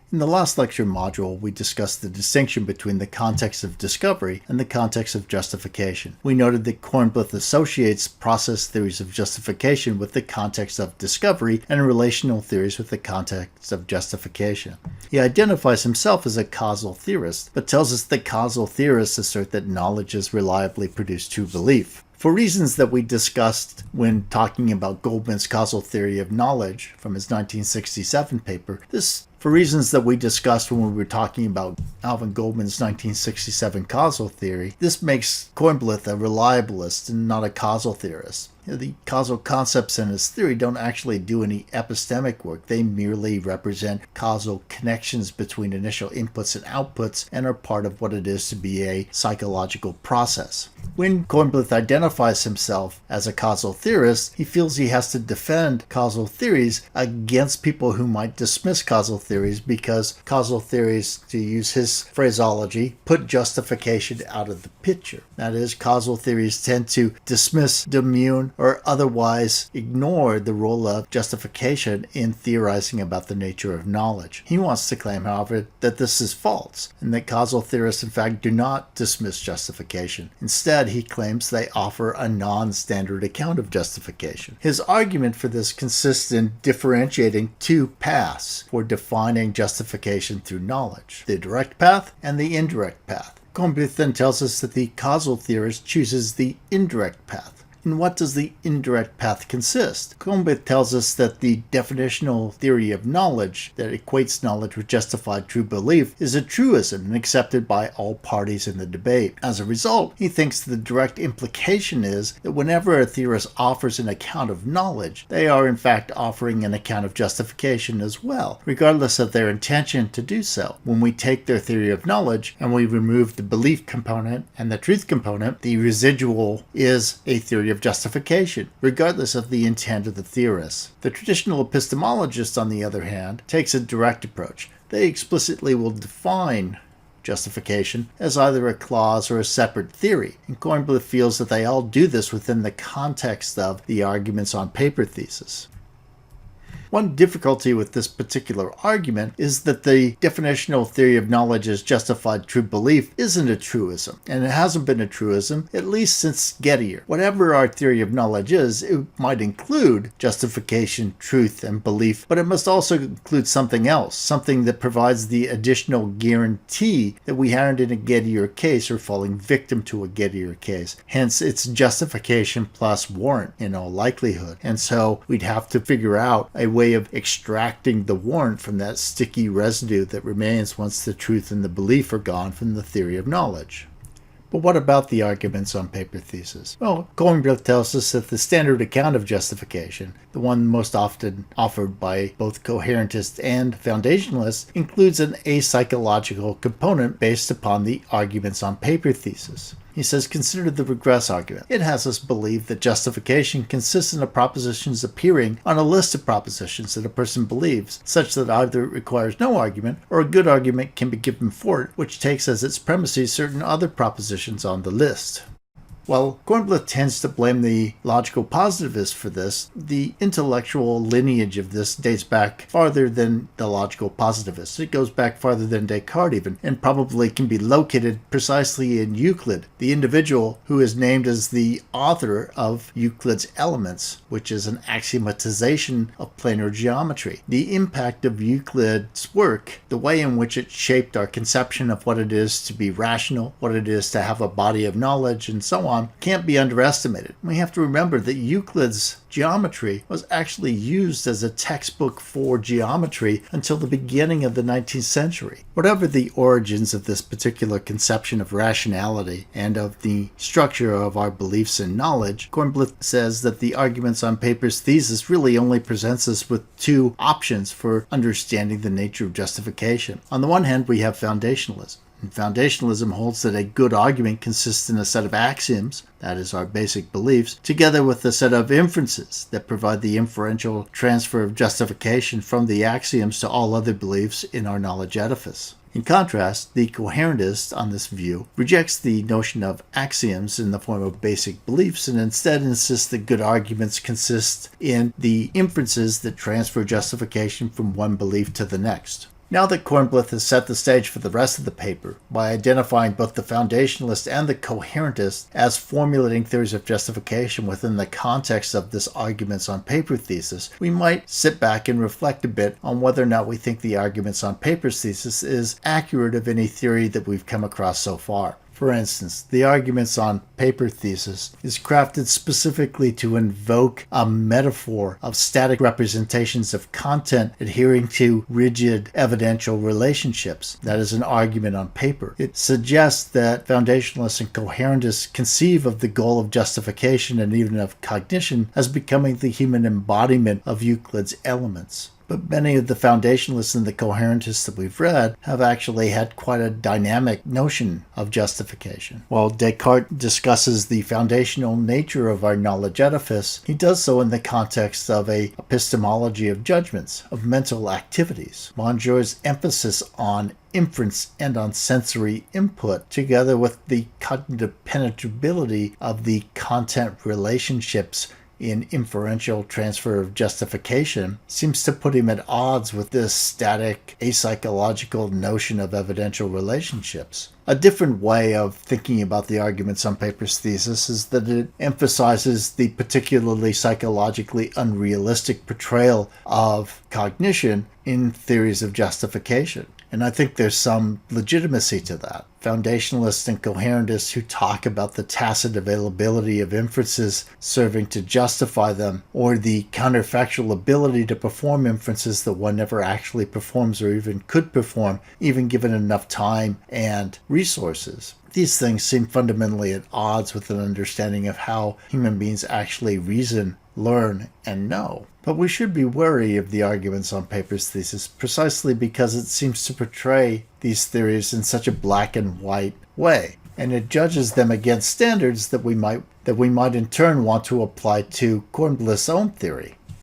In the last lecture module, we discussed the distinction between the context of discovery and the context of justification. We noted that Kornblith associates process theories of justification with the context of discovery and relational theories with the context of justification. He identifies himself as a causal theorist, but tells us that causal theorists assert that knowledge has reliably produced true belief. For reasons that we discussed when talking about Goldman's causal theory of knowledge from his 1967 paper, for reasons that we discussed when we were talking about Alvin Goldman's 1967 causal theory, this makes Kornblith a reliabilist and not a causal theorist. The causal concepts in his theory don't actually do any epistemic work. They merely represent causal connections between initial inputs and outputs and are part of what it is to be a psychological process. When Kornblith identifies himself as a causal theorist, he feels he has to defend causal theories against people who might dismiss causal theories because causal theories, to use his phraseology, put justification out of the picture. That is, causal theories tend to dismiss, demean, or otherwise ignore the role of justification in theorizing about the nature of knowledge. He wants to claim, however, that this is false, and that causal theorists in fact do not dismiss justification. Instead, he claims they offer a non-standard account of justification. His argument for this consists in differentiating two paths for defining justification through knowledge: the direct path and the indirect path. Kornblith then tells us that the causal theorist chooses the indirect path. In what does the indirect path consist? Kornblith tells us that the definitional theory of knowledge that equates knowledge with justified true belief is a truism and accepted by all parties in the debate. As a result, he thinks the direct implication is that whenever a theorist offers an account of knowledge, they are in fact offering an account of justification as well, regardless of their intention to do so. When we take their theory of knowledge and we remove the belief component and the truth component, the residual is a theory of justification, regardless of the intent of the theorist. The traditional epistemologist, on the other hand, takes a direct approach. They explicitly will define justification as either a clause or a separate theory, and Kornblith feels that they all do this within the context of the arguments on paper thesis. One difficulty with this particular argument is that the definitional theory of knowledge as justified true belief isn't a truism, and it hasn't been a truism at least since Gettier. Whatever our theory of knowledge is, it might include justification, truth, and belief, but it must also include something else, something that provides the additional guarantee that we aren't in a Gettier case or falling victim to a Gettier case. Hence, it's justification plus warrant in all likelihood, and so we'd have to figure out a way of extracting the warrant from that sticky residue that remains once the truth and the belief are gone from the theory of knowledge. But what about the arguments on paper thesis? Well, Kornblith tells us that the standard account of justification, the one most often offered by both coherentists and foundationalists, includes an apsychological component based upon the arguments on paper thesis. He says, consider the regress argument. It has us believe that justification consists in the propositions appearing on a list of propositions that a person believes, such that either it requires no argument or a good argument can be given for it, which takes as its premises certain other propositions on the list. While Kornblith tends to blame the logical positivist for this, the intellectual lineage of this dates back farther than the logical positivist. It goes back farther than Descartes even, and probably can be located precisely in Euclid, the individual who is named as the author of Euclid's Elements, which is an axiomatization of planar geometry. The impact of Euclid's work, the way in which it shaped our conception of what it is to be rational, what it is to have a body of knowledge, and so on, can't be underestimated. We have to remember that Euclid's geometry was actually used as a textbook for geometry until the beginning of the 19th century. Whatever the origins of this particular conception of rationality and of the structure of our beliefs and knowledge, Kornblith says that the arguments on paper's thesis really only presents us with two options for understanding the nature of justification. On the one hand, we have foundationalism. And foundationalism holds that a good argument consists in a set of axioms, that is our basic beliefs, together with a set of inferences that provide the inferential transfer of justification from the axioms to all other beliefs in our knowledge edifice. In contrast, the coherentist on this view rejects the notion of axioms in the form of basic beliefs and instead insists that good arguments consist in the inferences that transfer justification from one belief to the next. Now that Kornblith has set the stage for the rest of the paper by identifying both the foundationalist and the coherentist as formulating theories of justification within the context of this arguments on paper thesis, we might sit back and reflect a bit on whether or not we think the arguments on paper thesis is accurate of any theory that we've come across so far. For instance, the arguments on paper thesis is crafted specifically to invoke a metaphor of static representations of content adhering to rigid evidential relationships. That is an argument on paper. It suggests that foundationalists and coherentists conceive of the goal of justification and even of cognition as becoming the human embodiment of Euclid's elements. But many of the foundationalists and the coherentists that we've read have actually had quite a dynamic notion of justification. While Descartes discusses the foundational nature of our knowledge edifice, he does so in the context of an epistemology of judgments, of mental activities. Mongeur's emphasis on inference and on sensory input, together with the cognitive penetrability of the content relationships in inferential transfer of justification, seems to put him at odds with this static, apsychological notion of evidential relationships. A different way of thinking about the arguments on paper's thesis is that it emphasizes the particularly psychologically unrealistic portrayal of cognition in theories of justification. And I think there's some legitimacy to that. Foundationalists and coherentists who talk about the tacit availability of inferences serving to justify them, or the counterfactual ability to perform inferences that one never actually performs or even could perform, even given enough time and resources. These things seem fundamentally at odds with an understanding of how human beings actually reason, learn, and know. But we should be wary of the arguments on paper's thesis precisely because it seems to portray these theories in such a black and white way, and it judges them against standards that we might in turn want to apply to Kornblith's own theory.